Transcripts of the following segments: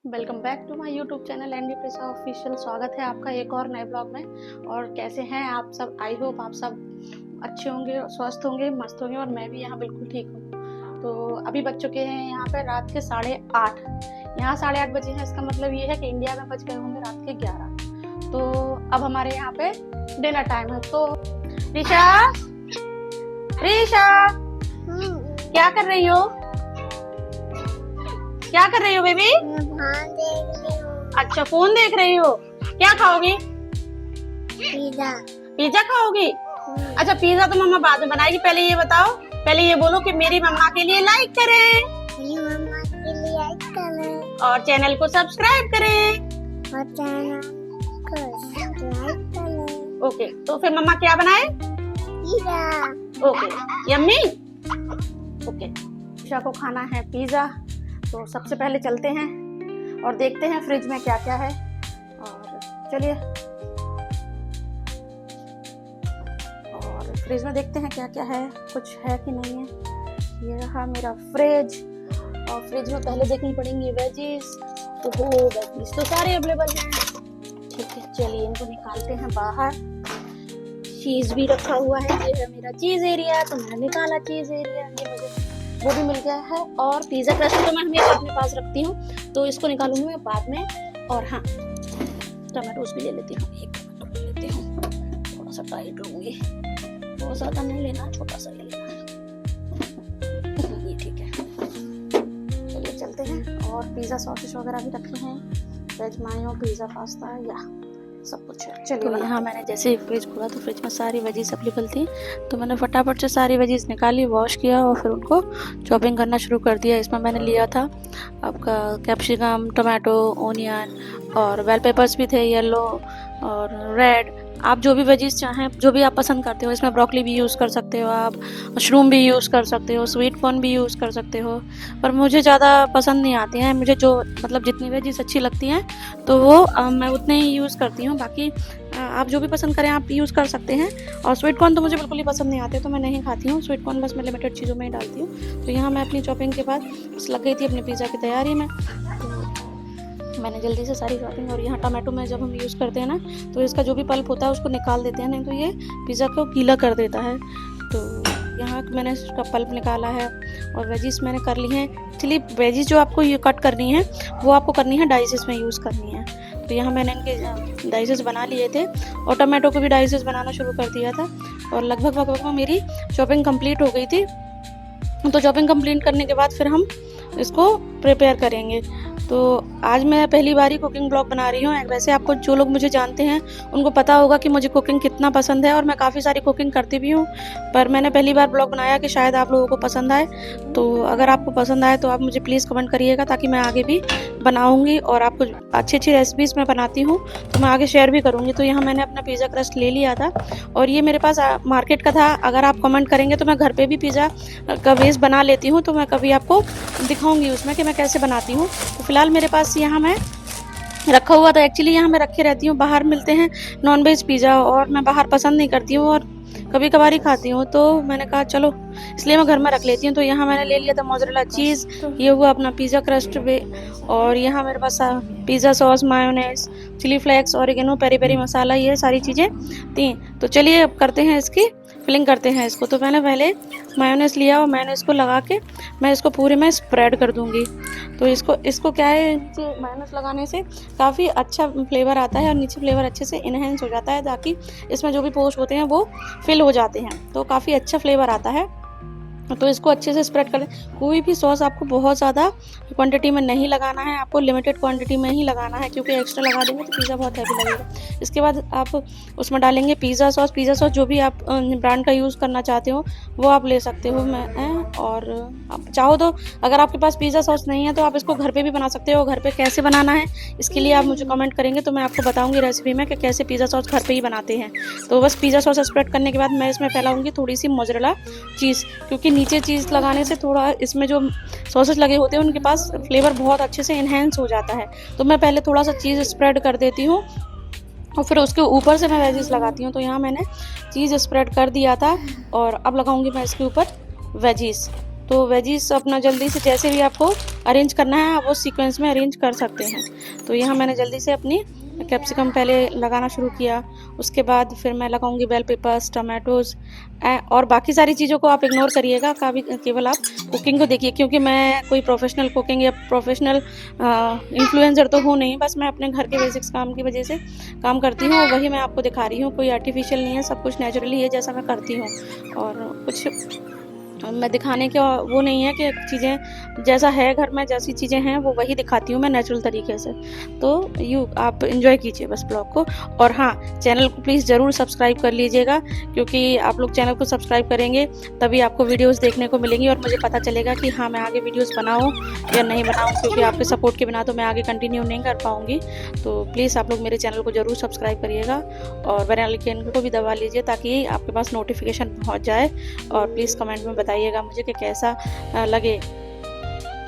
Welcome back to my YouTube channel Andy Presa official. स्वागत है आपका एक और नए ब्लॉग में। और कैसे हैं आप सब? आई होप आप सब अच्छे होंगे, स्वस्थ होंगे, मस्त होंगे। और मैं भी यहाँ बिल्कुल ठीक हूँ। तो अभी बज चुके हैं यहाँ पे रात के 8:30। यहाँ 8:30 बजे हैं, इसका मतलब ये है कि इंडिया में बज गए होंगे रात के 11। तो अब हमारे यहाँ पे डिनर टाइम है। तो ऋषा, ऋषा क्या कर रही हो? क्या कर रही हो बेबी? अच्छा, फोन देख रही हो। क्या खाओगी? पिज़्ज़ा। पिज्जा खाओगी? अच्छा, पिज्जा तो मम्मा बाद में बनाएगी। पहले ये बताओ, पहले ये बोलो कि मेरी मम्मा के लिए लाइक करें मेरी मम्मा के लिए लाइक करें और चैनल को सब्सक्राइब करें। और चैनल को सब्सक्राइब करें। ओके, तो फिर मम्मा क्या बनाए? Pizza. Okay, yummy. Okay, Risha को खाना है पिज्जा। तो सबसे पहले चलते हैं और देखते हैं फ्रिज में क्या क्या है। और चलिए, और फ्रिज में देखते हैं क्या क्या है, कुछ है कि नहीं है। ये रहा मेरा फ्रिज। और फ्रिज में पहले देखनी पड़ेंगी वेजीज। तो वेजीज तो सारे अवेलेबल हैं। ठीक है, चलिए इनको निकालते हैं बाहर। चीज भी रखा हुआ है। ये है मेरा चीज एरिया। तो मैंने निकाला चीज एरिया, ये मुझे वो भी मिल गया है। और पिज्जा क्रस्ट तो मैं हमेशा अपने पास रखती हूँ, तो इसको निकालूंगी मैं बाद में। और हाँ, टमाटोस भी ले लेती हूँ। एक टमाटो ले लेती हूँ, थोड़ा सा टाइट लूंगी, बहुत ज्यादा नहीं लेना, छोटा सा ले लेना। ये ठीक है। चलिए चलते हैं। और पिज्जा सॉसेस वगैरह भी रखे हैं, वेज मायो, पिज्जा पास्ता, या सब कुछ है। चलिए, तो यहाँ मैंने जैसे ही फ्रिज खोला तो फ्रिज में सारी वेजीज अवेलेबल थी। तो मैंने फटाफट से सारी वेजीज निकाली, वॉश किया और फिर उनको चॉपिंग करना शुरू कर दिया। इसमें मैंने लिया था आपका कैप्सिकम, टमाटो, ओनियन और बेल पेपर्स भी थे, येलो और रेड। आप जो भी वेजीज चाहें, जो भी आप पसंद करते हो, इसमें ब्रोकली भी यूज़ कर सकते हो, आप मशरूम भी यूज़ कर सकते हो, स्वीट कॉर्न भी यूज़ कर सकते हो। पर मुझे ज़्यादा पसंद नहीं आती हैं। मुझे जो मतलब जितनी वेजीज अच्छी लगती हैं तो वो मैं उतने ही यूज़ करती हूँ। बाकी आप जो भी पसंद करें आप यूज़ कर सकते हैं। और स्वीट कॉर्न तो मुझे बिल्कुल ही पसंद नहीं आते, तो मैं नहीं खाती हूँ स्वीट कॉर्न, बस मैं लिमिटेड चीज़ों में ही डालती हूँ। तो यहाँ मैं अपनी चॉपिंग के बाद बस लग गई थी अपने पिज़्ज़ा की तैयारी में। तो मैंने जल्दी से सारी शॉपिंग। और यहाँ टमाटो में जब हम यूज़ करते हैं ना, तो इसका जो भी पल्प होता है उसको निकाल देते हैं, नहीं तो ये पिज़्ज़ा को गीला कर देता है। तो यहाँ मैंने इसका पल्प निकाला है। और वेजीज मैंने कर ली हैं। एक्चुअली वेजीज जो आपको ये कट करनी है वो आपको करनी है डाइसेस में यूज़ करनी है। तो यहाँ मैंने इनके डाइसेस बना लिए थे और टमाटो को भी डाइसेस बनाना शुरू कर दिया था। और लगभग मेरी शॉपिंग कंप्लीट हो गई थी। तो शॉपिंग कंप्लीट करने के बाद फिर हम इसको प्रिपेयर करेंगे। तो आज मैं पहली बार ही कुकिंग ब्लॉग बना रही हूँ। वैसे आपको जो लोग मुझे जानते हैं उनको पता होगा कि मुझे कुकिंग कितना पसंद है और मैं काफ़ी सारी कुकिंग करती भी हूँ। पर मैंने पहली बार ब्लॉग बनाया कि शायद आप लोगों को पसंद आए। तो अगर आपको पसंद आए तो आप मुझे प्लीज़ कमेंट करिएगा, ताकि मैं आगे भी बनाऊँगी और आपको अच्छी अच्छी रेसिपीज़ मैं बनाती हूँ तो मैं आगे शेयर भी करूँगी। तो यहाँ मैंने अपना पिज़्ज़ा क्रस्ट ले लिया था और ये मेरे पास मार्केट का था। अगर आप कमेंट करेंगे तो मैं घर पर भी पिज़्ज़ा का बेस बना लेती हूँ, तो मैं कभी आपको दिखाऊँगी उसमें कि मैं कैसे बनाती हूँ। तो फिलहाल मेरे पास यहाँ मैं रखा हुआ था। एक्चुअली यहाँ मैं रखे रहती हूँ, बाहर मिलते हैं नॉनवेज पिज़्ज़ा और मैं बाहर पसंद नहीं करती हूँ और कभी कभार ही खाती हूँ। तो मैंने कहा चलो, इसलिए मैं घर में रख लेती हूँ। तो यहाँ मैंने ले लिया था मोज़रेला चीज़, ये हुआ अपना पिज़्ज़ा क्रस्ट वे। और यहाँ मेरे पास pizza sauce, mayonnaise, chilli flakes, oregano, peri peri masala, ये सारी चीज़ें थी। तो चलिए अब करते हैं इसकी फिलिंग करते हैं इसको। तो मैंने पहले मायोनेज़ लिया और मायोनेज़ को लगा के मैं इसको पूरे में स्प्रेड कर दूंगी। तो इसको क्या है, नीचे मायोनेज़ लगाने से काफ़ी अच्छा फ्लेवर आता है और नीचे फ्लेवर अच्छे से इन्हेंस हो जाता है, ताकि इसमें जो भी पोर्स होते हैं वो फिल हो जाते हैं, तो काफ़ी अच्छा फ्लेवर आता है। तो इसको अच्छे से स्प्रेड कर दें। कोई भी सॉस आपको बहुत ज़्यादा क्वांटिटी में नहीं लगाना है, आपको लिमिटेड क्वांटिटी में ही लगाना है, क्योंकि एक्स्ट्रा लगा देंगे तो पिज़्ज़ा बहुत हैवी लगेगा। इसके बाद आप उसमें डालेंगे पिज़्ज़ा सॉस जो भी आप ब्रांड का यूज़ करना चाहते हो वो आप ले सकते हो। और आप चाहो तो, अगर आपके पास पिज़्ज़ा सॉस नहीं है तो आप इसको घर पे भी बना सकते हो। घर पे कैसे बनाना है इसके लिए आप मुझे कमेंट करेंगे तो मैं आपको बताऊँगी रेसिपी में कि कैसे पिज़्ज़ा सॉस घर पर ही बनाते हैं। तो बस पिज़्ज़ा सॉस स्प्रेड करने के बाद मैं इसमें फैलाऊँगी थोड़ी सी मोज़रेला चीज़, क्योंकि नीचे चीज़ लगाने से थोड़ा इसमें जो सॉसेस लगे होते हैं उनके पास फ्लेवर बहुत अच्छे से इन्हेंस हो जाता है। तो मैं पहले थोड़ा सा चीज़ स्प्रेड कर देती हूँ और फिर उसके ऊपर से मैं वेजीज लगाती हूँ। तो यहाँ मैंने चीज़ स्प्रेड कर दिया था और अब लगाऊंगी मैं इसके ऊपर वेजीज। तो वेजीज अपना जल्दी से जैसे भी आपको अरेंज करना है आप उस सीक्वेंस में अरेंज कर सकते हैं। तो यहाँ मैंने जल्दी से अपनी कैप्सिकम पहले लगाना शुरू किया, उसके बाद फिर मैं लगाऊंगी बेल पेपर्स, टमाटोज और बाकी सारी चीज़ों को आप इग्नोर करिएगा, केवल आप कुकिंग को देखिए, क्योंकि मैं कोई प्रोफेशनल कुकिंग या प्रोफेशनल इन्फ्लुएंसर तो हूँ नहीं, बस मैं अपने घर के बेसिक्स काम की वजह से काम करती हूँ, वही मैं आपको दिखा रही हूँ। कोई आर्टिफिशियल नहीं है, सब कुछ नेचुरली है जैसा मैं करती हूँ, और कुछ मैं दिखाने का वो नहीं है कि चीज़ें जैसा है घर में जैसी चीज़ें हैं वो वही दिखाती हूँ मैं नेचुरल तरीके से। तो आप एंजॉय कीजिए बस ब्लॉग को। और हाँ, चैनल को प्लीज़ ज़रूर सब्सक्राइब कर लीजिएगा, क्योंकि आप लोग चैनल को सब्सक्राइब करेंगे तभी आपको वीडियोस देखने को मिलेंगी और मुझे पता चलेगा कि हाँ मैं आगे वीडियोस बनाऊँ या नहीं बनाऊँ, क्योंकि आपके सपोर्ट के बिना तो मैं आगे कंटिन्यू नहीं कर पाऊँगी। तो प्लीज़ आप लोग मेरे चैनल को ज़रूर सब्सक्राइब करिएगा और बेल आइकन को भी दबा लीजिए ताकि आपके पास नोटिफिकेशन पहुँच जाए। और प्लीज़ कमेंट में बताइएगा मुझे कि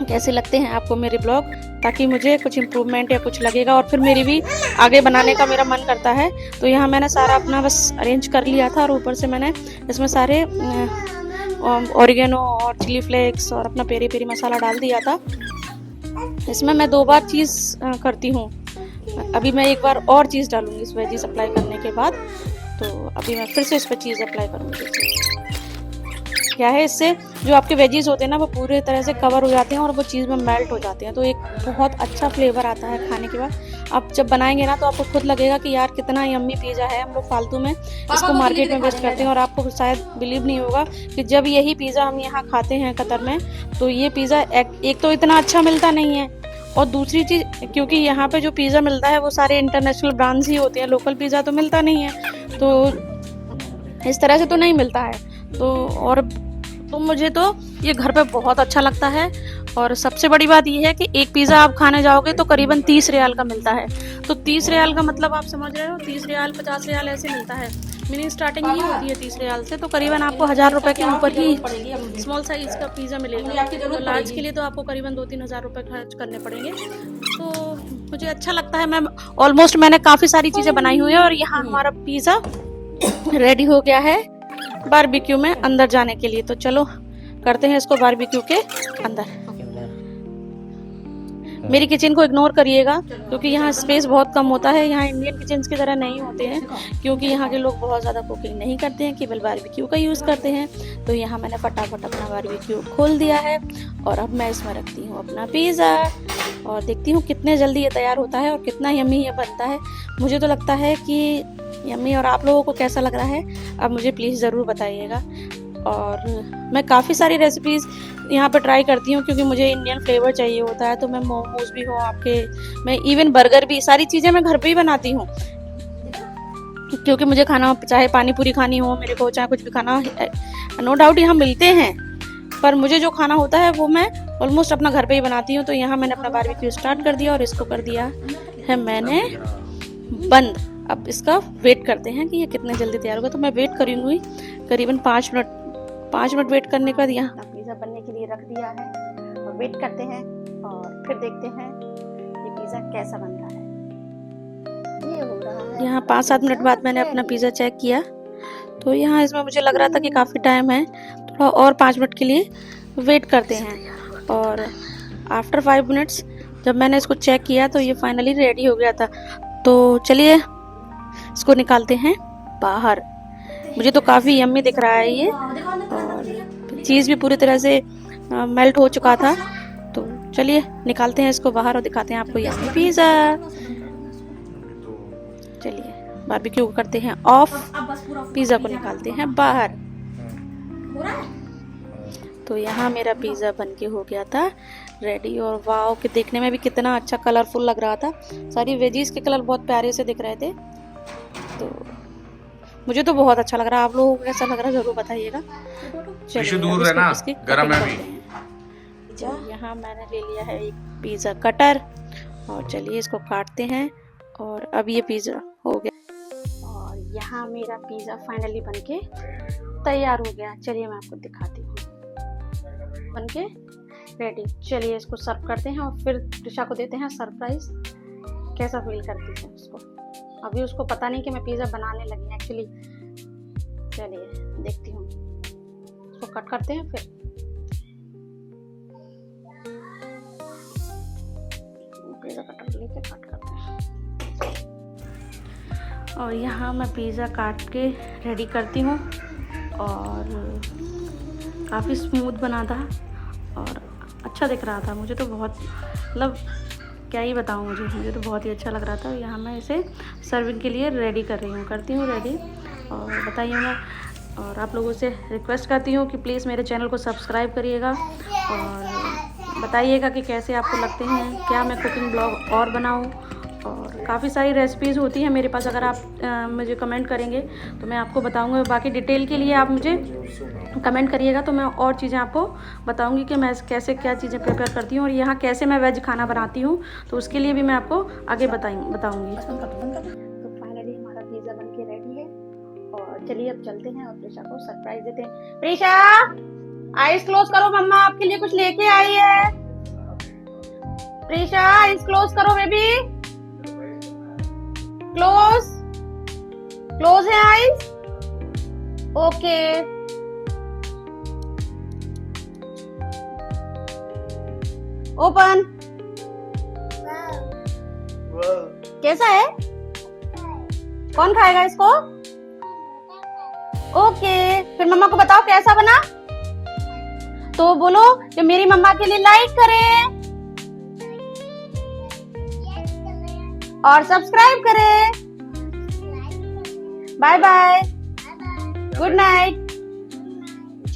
कैसे लगते हैं आपको मेरे ब्लॉग, ताकि मुझे कुछ इम्प्रूवमेंट या कुछ लगेगा और फिर मेरी भी आगे बनाने का मेरा मन करता है। तो यहाँ मैंने सारा अपना बस अरेंज कर लिया था और ऊपर से मैंने इसमें सारे ऑरिगेनो और चिली फ्लेक्स और अपना पेरी पेरी मसाला डाल दिया था। इसमें मैं 2 बार चीज़ करती हूँ, अभी मैं एक बार और चीज़ डालूंगी इस वेजीज अप्लाई करने के बाद। तो अभी मैं फिर से इस पर चीज़ अप्लाई करूँगी। क्या है, इससे जो आपके वेजीज होते हैं ना वो पूरे तरह से कवर हो जाते हैं और वो चीज़ में मेल्ट हो जाते हैं, तो एक बहुत अच्छा फ्लेवर आता है खाने के बाद। आप जब बनाएंगे ना तो आपको खुद लगेगा कि यार कितना यम्मी पिज़्ज़ा है, हम लोग फालतू में इसको मार्केट में वेस्ट करते हैं। और आपको शायद बिलीव नहीं होगा कि जब यही पिज़्ज़ा हम यहाँ खाते हैं कतर में, तो ये पिज़्ज़ा एक तो इतना अच्छा मिलता नहीं है, और दूसरी चीज़ क्योंकि यहाँ पे जो पिज़्ज़ा मिलता है वो सारे इंटरनेशनल ब्रांड्स ही होते हैं, लोकल पिज़्ज़ा तो मिलता नहीं है, तो इस तरह से तो नहीं मिलता है। तो मुझे तो ये घर पे बहुत अच्छा लगता है। और सबसे बड़ी बात ये है कि एक पिज़्ज़ा आप खाने जाओगे तो करीबन 30 रियाल का मिलता है। तो 30 रियाल का मतलब आप समझ रहे हो, 30 रियाल 50 रियाल ऐसे मिलता है। मिनी स्टार्टिंग ही होती है 30 रियाल से, तो करीबन आपको 1000 रुपये के ऊपर ही स्मॉल साइज़ का पिज़्ज़ा मिलेगा। तो लार्ज के लिए तो आपको करीबन 2-3 हज़ार रुपये खर्च करने पड़ेंगे। तो मुझे अच्छा लगता है, मैंने काफ़ी सारी चीज़ें बनाई हुई है। और यहाँ हमारा पिज़्ज़ा रेडी हो गया है बारबेक्यू में अंदर जाने के लिए। तो चलो करते हैं इसको बारबेक्यू के अंदर। मेरी किचन को इग्नोर करिएगा क्योंकि यहाँ स्पेस बहुत कम होता है, यहाँ इंडियन किचन की तरह नहीं होते हैं, क्योंकि यहाँ के लोग बहुत ज़्यादा कुकिंग नहीं करते हैं, केवल बारबेक्यू का यूज़ करते हैं। तो यहाँ मैंने फटाफट अपना बारबेक्यू खोल दिया है और अब मैं इसमें रखती हूँ अपना पिज़्ज़ा और देखती हूँ कितने जल्दी ये तैयार होता है और कितना यम्मी ये बनता है। मुझे तो लगता है कि यम्मी, और आप लोगों को कैसा लग रहा है अब मुझे प्लीज़ ज़रूर बताइएगा। और मैं काफ़ी सारी रेसिपीज़ यहाँ पर ट्राई करती हूँ क्योंकि मुझे इंडियन फ्लेवर चाहिए होता है। तो मैं मोमोज भी हो मैं इवन बर्गर भी, सारी चीज़ें मैं घर पे ही बनाती हूँ, क्योंकि मुझे खाना, चाहे पानी पूरी खानी हो मेरे को, चाहे कुछ भी खाना, नो डाउट यहाँ मिलते हैं, पर मुझे जो खाना होता है वो मैं ऑलमोस्ट अपना घर पे ही बनाती हूँ। तो यहाँ मैंने अपना बारबेक्यू स्टार्ट कर दिया और इसको कर दिया है मैंने बंद। अब इसका वेट करते हैं कि ये कितने जल्दी तैयार होगा। तो मैं वेट करूँगी करीबन 5 मिनट वेट करने के बाद यहाँ पिज़्ज़ा बनने के लिए रख दिया है और वेट करते हैं और फिर देखते हैं ये पिज़्ज़ा कैसा बन रहा है। ये हो रहा है यहाँ 5-7 मिनट बाद मैंने अपना पिज़्ज़ा चेक किया, तो यहाँ इसमें मुझे लग रहा था कि काफ़ी टाइम है, थोड़ा और 5 मिनट के लिए वेट करते हैं। और आफ्टर 5 मिनट्स जब मैंने इसको चेक किया तो ये फाइनली रेडी हो गया था। तो चलिए इसको निकालते हैं बाहर। मुझे तो काफ़ी यम्मी दिख रहा है ये, और चीज़ भी पूरी तरह से मेल्ट हो चुका था। तो चलिए निकालते हैं इसको बाहर और दिखाते हैं आपको यम्मी पिज़्ज़ा। चलिए बारबेक्यू करते हैं ऑफ, पिज़्ज़ा को निकालते हैं बाहर। तो यहाँ मेरा पिज़्ज़ा बनके हो गया था रेडी, और वाव कि देखने में भी कितना अच्छा कलरफुल लग रहा था। सारी वेजीज के कलर बहुत प्यारे से दिख रहे थे, तो मुझे तो बहुत अच्छा लग रहा है। आप लोगों को कैसा लग रहा है ज़रूर बताइएगा। चलिए दूर है ना, गरम है अभी। यहाँ मैंने ले लिया है एक पिज़्ज़ा कटर और चलिए इसको काटते हैं। और अब ये पिज़्ज़ा हो गया और यहाँ मेरा पिज़्ज़ा फाइनली बनके तैयार हो गया। चलिए मैं आपको दिखाती हूँ बनके रेडी। चलिए इसको सर्व करते हैं और फिर त्रिशा को देते हैं सरप्राइज, कैसा फील करती है उसको। अभी उसको पता नहीं कि मैं पिज़्ज़ा बनाने लगी एक्चुअली। चलिए देखती हूँ, इसको कट करते हैं फिर पिज़्ज़ा कटर लेके काट करते हैं। और यहाँ मैं पिज़्ज़ा काट के रेडी करती हूँ और काफ़ी स्मूथ बना था और अच्छा दिख रहा था। मुझे तो बहुत मतलब क्या ही बताऊँ, मुझे तो बहुत ही अच्छा लग रहा था। यहाँ मैं इसे सर्विंग के लिए रेडी करती हूँ रेडी। और बताइए मैं और आप लोगों से रिक्वेस्ट करती हूँ कि प्लीज़ मेरे चैनल को सब्सक्राइब करिएगा और बताइएगा कि कैसे आपको लगते हैं, क्या मैं कुकिंग ब्लॉग और बनाऊँ। और काफ़ी सारी रेसिपीज़ होती हैं मेरे पास, अगर आप मुझे कमेंट करेंगे तो मैं आपको बताऊँगी। बाकी डिटेल के लिए आप मुझे कमेंट करिएगा तो मैं और चीज़ें आपको बताऊँगी कि मैं कैसे क्या चीज़ें प्रिपेयर करती हूँ और यहाँ कैसे मैं वेज खाना बनाती हूँ, तो उसके लिए भी मैं आपको आगे बताऊँगी। तो फाइनली हमारा पिज़्ज़ा बन के रेडी है और चलिए अब चलते हैं और प्रीशा को सरप्राइज देते हैं। प्रीशा, आईज क्लोज करो, मम्मा आपके लिए कुछ लेके आई है। प्रीशा, आईज क्लोज करो बेबी, क्लोज है आईज। Okay, open. कैसा है? कौन खाएगा इसको? ओके, फिर मम्मा को बताओ कैसा बना, तो बोलो कि मेरी मम्मा के लिए लाइक करें और सब्सक्राइब करें। Bye bye, good night.